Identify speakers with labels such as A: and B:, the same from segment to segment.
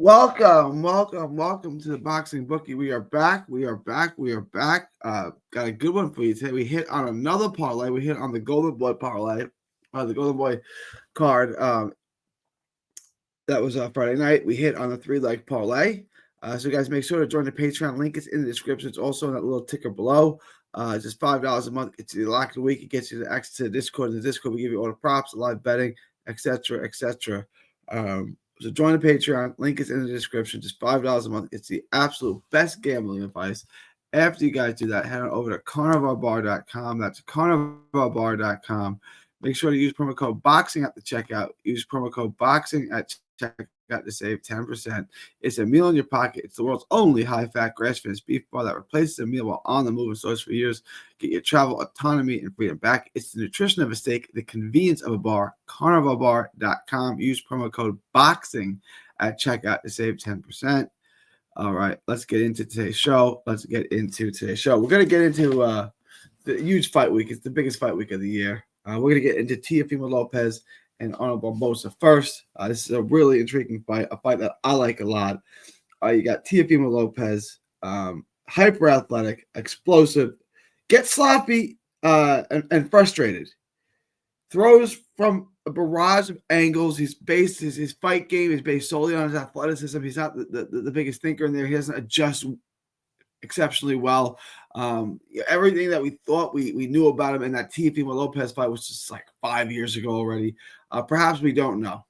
A: Welcome to the Boxing Bookie. We are back. Got a good one for you today. We hit on another parlay. We hit on the Golden Boy parlay, the Golden Boy card. That was Friday night. We hit on the 3-leg parlay. So guys, make sure to join the Patreon. Link is in the description. It's also in that little ticker below. Just $5 a month. It's the lock of the week. It gets you the access to the Discord. In the Discord, we give you all the props, live betting, etc., etc. So join the Patreon. Link is in the description. Just $5 a month. It's the absolute best gambling advice. After you guys do that, head on over to carnivalbar.com. That's carnivalbar.com. Make sure to use promo code BOXING at the checkout. Use promo code BOXING at checkout to save 10%. It's a meal in your pocket. It's the world's only high-fat, grass-fed beef bar that replaces a meal while on the move and stores for years. Get your travel autonomy and freedom back. It's the nutrition of a steak, the convenience of a bar. carnivalbar.com. Use promo code BOXING at checkout to save 10%. All right, let's get into today's show. We're going to get into the huge fight week. It's the biggest fight week of the year. We're going to get into Teofimo Lopez and Arnold Barboza first. This is a really intriguing fight, a fight that I like a lot. You got Teofimo Lopez, hyper athletic, explosive, gets sloppy and frustrated. Throws from a barrage of angles. His fight game is based solely on his athleticism. He's not the biggest thinker in there. He doesn't adjust exceptionally well. Everything that we thought we knew about him in that Teofimo Lopez fight was just like 5 years ago already. Perhaps we don't know.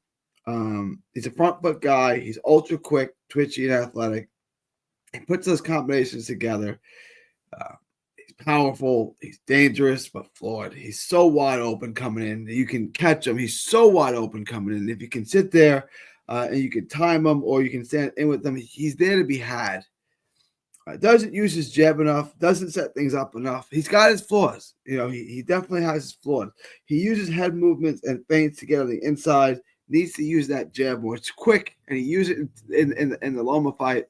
A: He's a front foot guy. He's ultra quick, twitchy, and athletic. He puts those combinations together. He's powerful. He's dangerous, but flawed. He's so wide open coming in. You can catch him. He's so wide open coming in. If you can sit there and you can time him or you can stand in with him, he's there to be had. Doesn't use his jab enough, doesn't set things up enough. He's got his flaws. He definitely has his flaws. He uses head movements and feints to get on the inside. Needs to use that jab more. It's quick, and he used it in the Loma fight,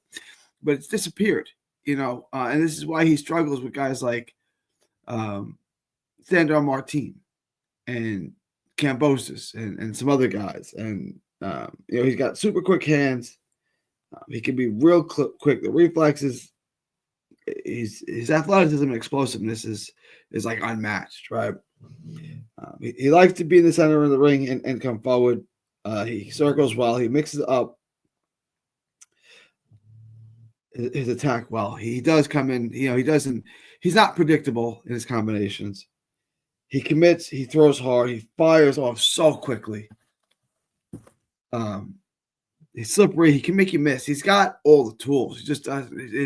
A: but it's disappeared. And this is why he struggles with guys like Sandor Martin and Kambosos and some other guys. And he's got super quick hands. He can be real quick. The reflexes. His athleticism and explosiveness is like unmatched, right? He likes to be in the center of the ring and come forward. He circles well. He mixes up his attack well. He does come in. He's not predictable in his combinations. He commits. He throws hard. He fires off so quickly. He's slippery. He can make you miss. He's got all the tools. It's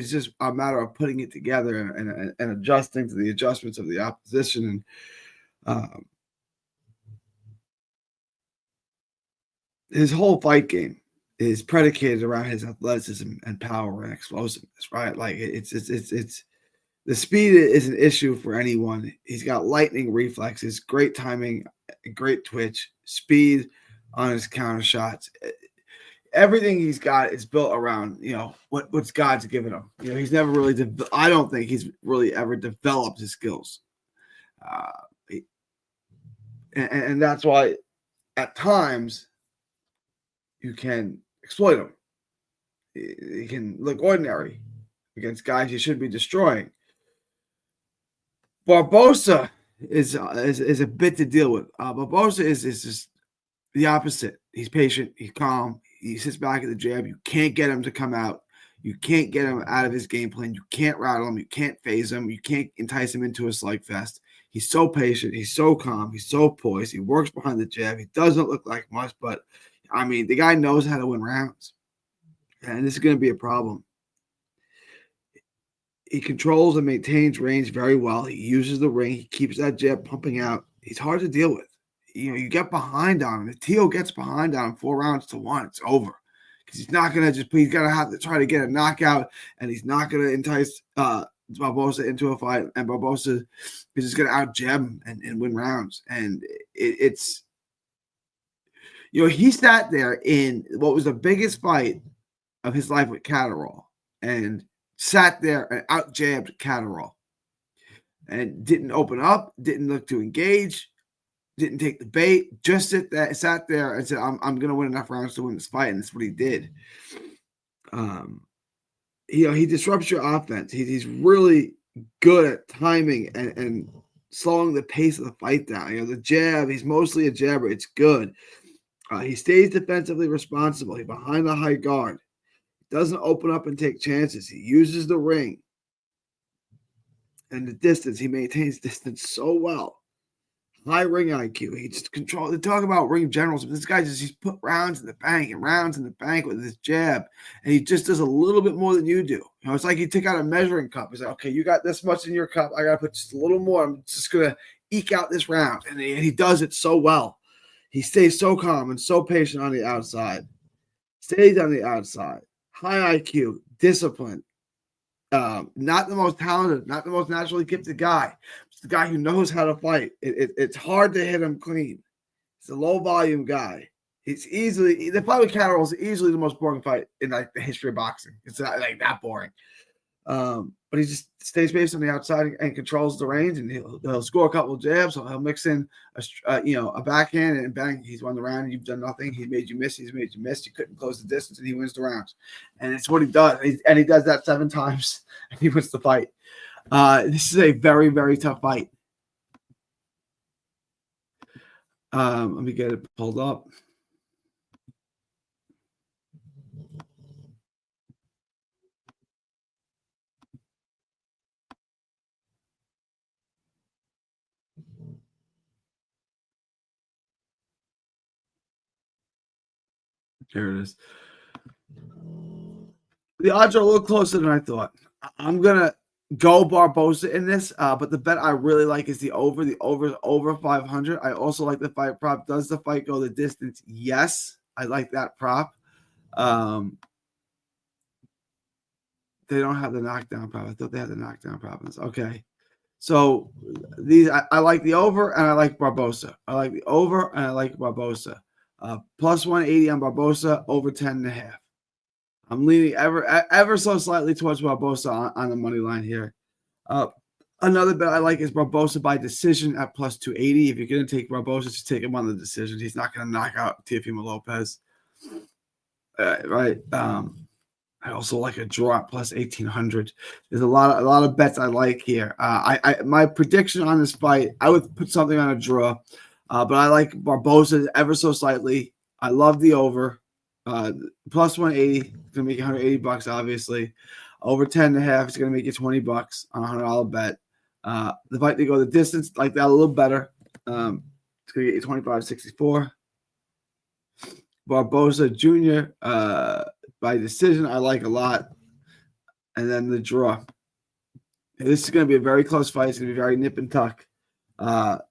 A: just a matter of putting it together and adjusting to the adjustments of the opposition. And his whole fight game is predicated around his athleticism and power and explosiveness, right? Like it's the speed is an issue for anyone. He's got lightning reflexes, great timing, great twitch, speed on his counter shots. Everything he's got is built around, what's God's given him. He's never really, I don't think he's really ever developed his skills. And that's why at times you can exploit him. He can look ordinary against guys you should be destroying. Barboza is a bit to deal with. Barboza is just the opposite. He's patient. He's calm. He sits back at the jab. You can't get him to come out. You can't get him out of his game plan. You can't rattle him. You can't phase him. You can't entice him into a slugfest. He's so patient. He's so calm. He's so poised. He works behind the jab. He doesn't look like much, but, the guy knows how to win rounds. And this is going to be a problem. He controls and maintains range very well. He uses the ring. He keeps that jab pumping out. He's hard to deal with. You get behind on him. If Teo gets behind on him 4 rounds to 1, it's over. Because he's not going to he's going to have to try to get a knockout, and he's not going to entice Barboza into a fight, and Barboza is just going to out-jab him and win rounds. And it's he sat there in what was the biggest fight of his life with Catterall, and sat there and out-jabbed Catterall, and didn't open up, didn't look to engage, didn't take the bait, just sat there and said, I'm going to win enough rounds to win this fight, and that's what he did. He disrupts your offense. He's really good at timing and slowing the pace of the fight down. The jab, he's mostly a jabber. It's good. He stays defensively responsible. He's behind the high guard. Doesn't open up and take chances. He uses the ring and the distance. He maintains distance so well. High ring IQ. He just controls. They talk about ring generals, but this guy he's put rounds in the bank and rounds in the bank with his jab, and he just does a little bit more than you do. It's like he took out a measuring cup. He's like, okay, you got this much in your cup. I got to put just a little more. I'm just gonna eke out this round, and he does it so well. He stays so calm and so patient on the outside. Stays on the outside. High IQ, discipline. Not the most talented, not the most naturally gifted guy. It's the guy who knows how to fight. It's hard to hit him clean. He's a low volume guy. The fight with Catterall is easily the most boring fight in like the history of boxing. It's not like that boring. But he just stays based on the outside and controls the range, and he'll score a couple of jabs. So he'll mix in a backhand, and bang, he's won the round. And you've done nothing. He made you miss. He's made you miss. You couldn't close the distance, and he wins the rounds. And it's what he does. And he does that 7 times, and he wins the fight. This is a very, very tough fight. Let me get it pulled up. Here it is. The odds are a little closer than I thought. I'm going to go Barboza in this, but the bet I really like is the over. The over is over 500. I also like the fight prop. Does the fight go the distance? Yes, I like that prop. They don't have the knockdown prop. I thought they had the knockdown prop. Okay. So these I like the over and I like Barboza. I like the over and I like Barboza. Plus 180 on Barboza, over 10.5. I'm leaning ever so slightly towards Barboza on the money line here. Another bet I like is Barboza by decision at plus 280. If you're going to take Barboza, just take him on the decision. He's not going to knock out Teofimo Lopez. Right. I also like a draw at plus 1,800. There's a lot of bets I like here. My prediction on this fight, I would put something on a draw, but I like Barboza ever so slightly. I love the over. Plus 180, gonna make you $180, obviously. Over 10.5, it's gonna make you $20 on a $100 bet. The fight to go the distance, like that a little better. It's gonna get you 25.64. Barboza Jr. By decision, I like a lot. And then the draw. This is going to be a very close fight. It's going to be very nip and tuck. But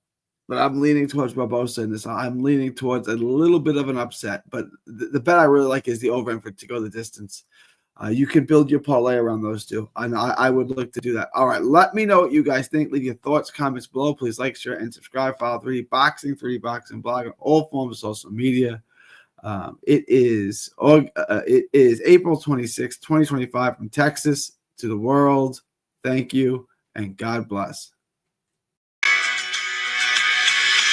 A: I'm leaning towards Barboza in this. I'm leaning towards a little bit of an upset. But the bet I really like is the over and for to go the distance. You can build your parlay around those two. And I would look to do that. All right. Let me know what you guys think. Leave your thoughts, comments below. Please like, share, and subscribe. Follow 3D Boxing blog on all forms of social media. It is April 26th, 2025 from Texas to the world. Thank you and God bless.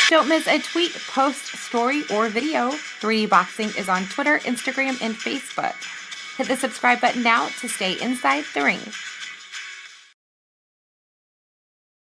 B: Don't miss a tweet, post, story, or video. 3D Boxing is on Twitter, Instagram, and Facebook. Hit the subscribe button now to stay inside the ring.